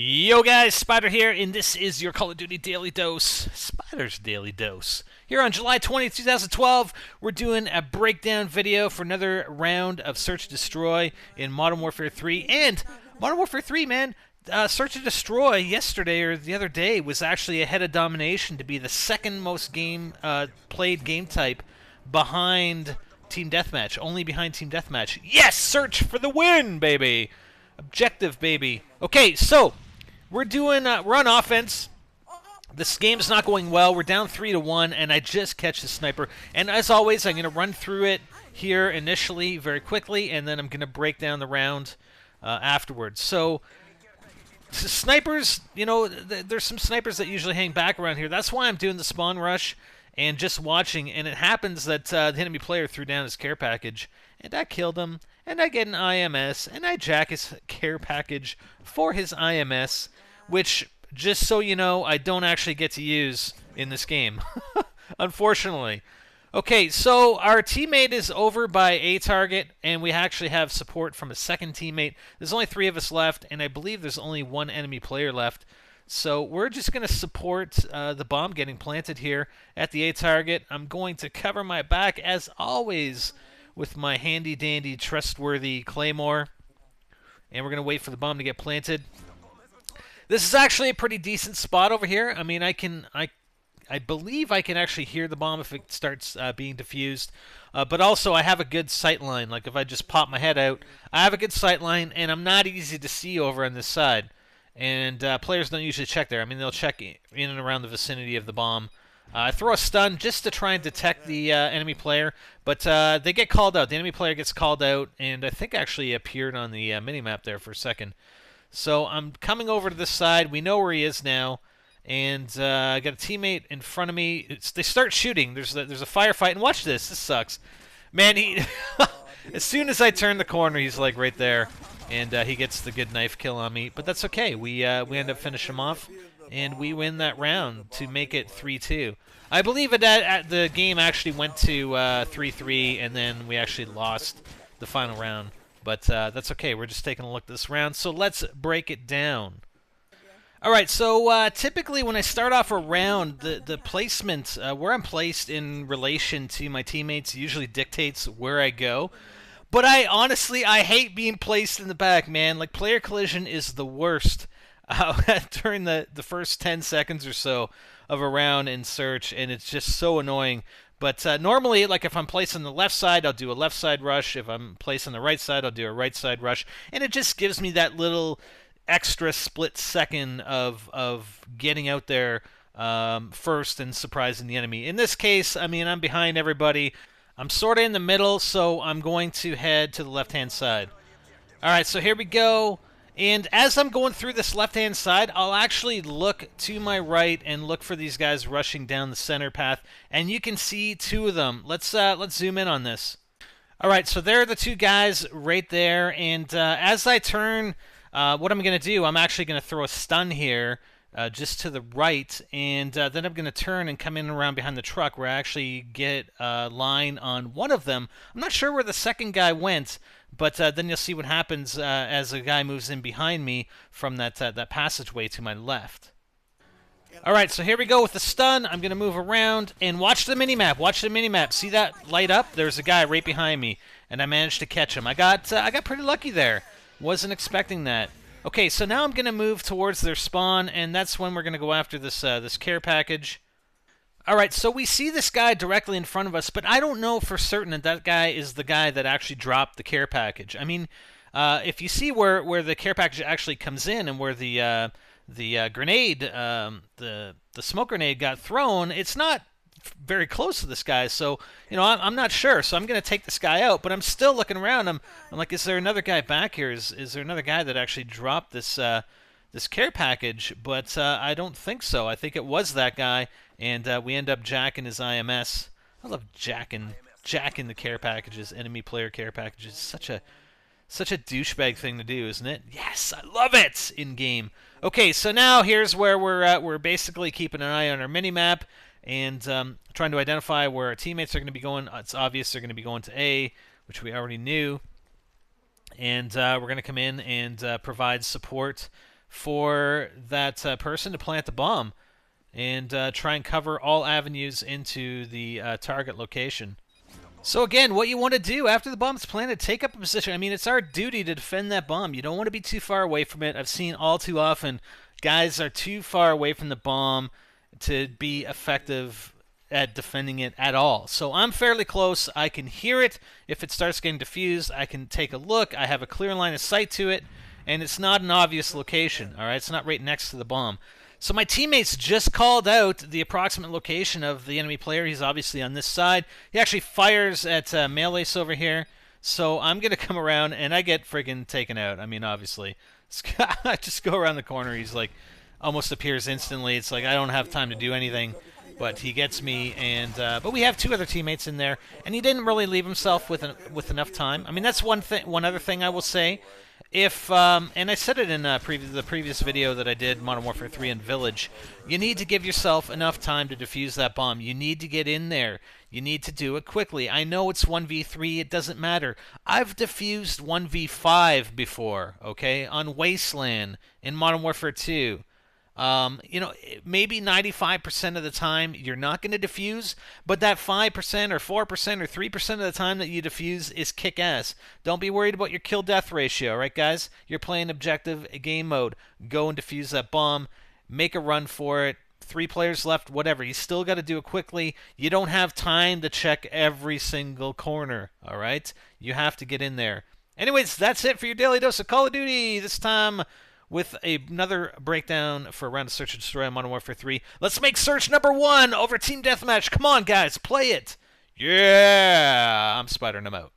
Yo guys, Spider here, and this is your Call of Duty Daily Dose, Spider's Daily Dose. Here on July 20th, 2012, we're doing a breakdown video for another round of Search and Destroy in Modern Warfare 3. And Modern Warfare 3, man, Search and Destroy yesterday or the other day was actually ahead of Domination to be the second most played game type behind Team Deathmatch, only behind Team Deathmatch. Yes, Search for the win, baby! Objective, baby. Okay, so we're on offense. This game's not going well. We're down 3-1, and I just catch the sniper. And as always, I'm going to run through it here initially very quickly, and then I'm going to break down the round afterwards. So snipers, you know, there's some snipers that usually hang back around here. That's why I'm doing the spawn rush and just watching. And it happens that the enemy player threw down his care package, and I killed him. And I get an IMS, and I jack his care package for his IMS, which, just so you know, I don't actually get to use in this game, unfortunately. Okay, so our teammate is over by a target, and we actually have support from a second teammate. There's only 3 of us left, and I believe there's only 1 enemy player left. So we're just going to support the bomb getting planted here at the A target. I'm going to cover my back, as always, with my handy-dandy, trustworthy Claymore. And we're going to wait for the bomb to get planted. This is actually a pretty decent spot over here. I mean, I believe I can actually hear the bomb if it starts being diffused. But also, I have a good sight line. Like, if I just pop my head out, I have a good sight line, and I'm not easy to see over on this side. And players don't usually check there. I mean, they'll check in and around the vicinity of the bomb. I throw a stun just to try and detect the enemy player, but they get called out. The enemy player gets called out, and I think actually appeared on the minimap there for a second. So I'm coming over to this side. We know where he is now, and I got a teammate in front of me. They start shooting. There's a firefight, and watch this. This sucks. Man, he as soon as I turn the corner, he's like right there, and he gets the good knife kill on me. But that's okay. We end up finishing him off. And we win that round to make it 3-2. I believe that the game actually went to 3-3, and then we actually lost the final round. But that's okay. We're just taking a look at this round. So let's break it down. All right, so typically when I start off a round, the placement, where I'm placed in relation to my teammates usually dictates where I go. But I hate being placed in the back, man. Like, player collision is the worst. During the first 10 seconds or so of a round in Search, and it's just so annoying. But normally, like, if I'm placed on the left side, I'll do a left side rush. If I'm placed on the right side, I'll do a right side rush. And it just gives me that little extra split second of getting out there first and surprising the enemy. In this case, I mean, I'm behind everybody. I'm sort of in the middle, so I'm going to head to the left-hand side. All right, so here we go. And as I'm going through this left-hand side, I'll actually look to my right and look for these guys rushing down the center path. And you can see 2 of them. Let's zoom in on this. All right, so there are the 2 guys right there. And as I turn, what I'm going to do, I'm actually going to throw a stun here just to the right. And then I'm going to turn and come in around behind the truck where I actually get a line on one of them. I'm not sure where the second guy went. But then you'll see what happens as a guy moves in behind me from that passageway to my left. All right, so here we go with the stun. I'm going to move around and watch the minimap. Watch the minimap. See that light up? There's a guy right behind me, and I managed to catch him. I got pretty lucky there. Wasn't expecting that. Okay, so now I'm going to move towards their spawn, and that's when we're going to go after this this care package. All right, so we see this guy directly in front of us, but I don't know for certain that that guy is the guy that actually dropped the care package. I mean, if you see where the care package actually comes in and where the grenade, the smoke grenade got thrown, it's not very close to this guy. So, you know, I'm not sure. So I'm going to take this guy out, but I'm still looking around. I'm like, is there another guy back here? Is there another guy that actually dropped this this care package? But I don't think so. I think it was that guy. And we end up jacking his IMS. I love jacking the care packages, enemy player care packages. Such a douchebag thing to do, isn't it? Yes, I love it in game. Okay, so now here's where we're basically keeping an eye on our minimap and trying to identify where our teammates are going to be going. It's obvious they're going to be going to A, which we already knew. And we're going to come in and provide support for that person to plant the bomb and try and cover all avenues into the target location. So again, what you want to do after the bomb's planted, take up a position. I mean, it's our duty to defend that bomb. You don't want to be too far away from it. I've seen all too often guys are too far away from the bomb to be effective at defending it at all. So I'm fairly close. I can hear it. If it starts getting diffused, I can take a look. I have a clear line of sight to it, and it's not an obvious location. All right, it's not right next to the bomb. So my teammates just called out the approximate location of the enemy player. He's obviously on this side. He actually fires at Melees over here. So I'm going to come around, and I get friggin' taken out. I mean, obviously. I just go around the corner. He's like, almost appears instantly. It's like I don't have time to do anything. But he gets me, and but we have two other teammates in there, and he didn't really leave himself with enough time. I mean, that's one thing. One other thing I will say, if and I said it in the previous video that I did, Modern Warfare 3 and Village, you need to give yourself enough time to defuse that bomb. You need to get in there. You need to do it quickly. I know it's 1v3. It doesn't matter. I've defused 1v5 before, okay, on Wasteland in Modern Warfare 2. You know, maybe 95% of the time you're not going to defuse, but that 5% or 4% or 3% of the time that you defuse is kick-ass. Don't be worried about your kill-death ratio, right, guys? You're playing objective game mode. Go and defuse that bomb. Make a run for it. 3 players left, whatever. You still got to do it quickly. You don't have time to check every single corner, all right? You have to get in there. Anyways, that's it for your Daily Dose of Call of Duty. This time with another breakdown for a round of Search and Destroy on Modern Warfare 3. Let's make Search number 1 over Team Deathmatch. Come on, guys, play it. Yeah, I'm Spider and I'm out.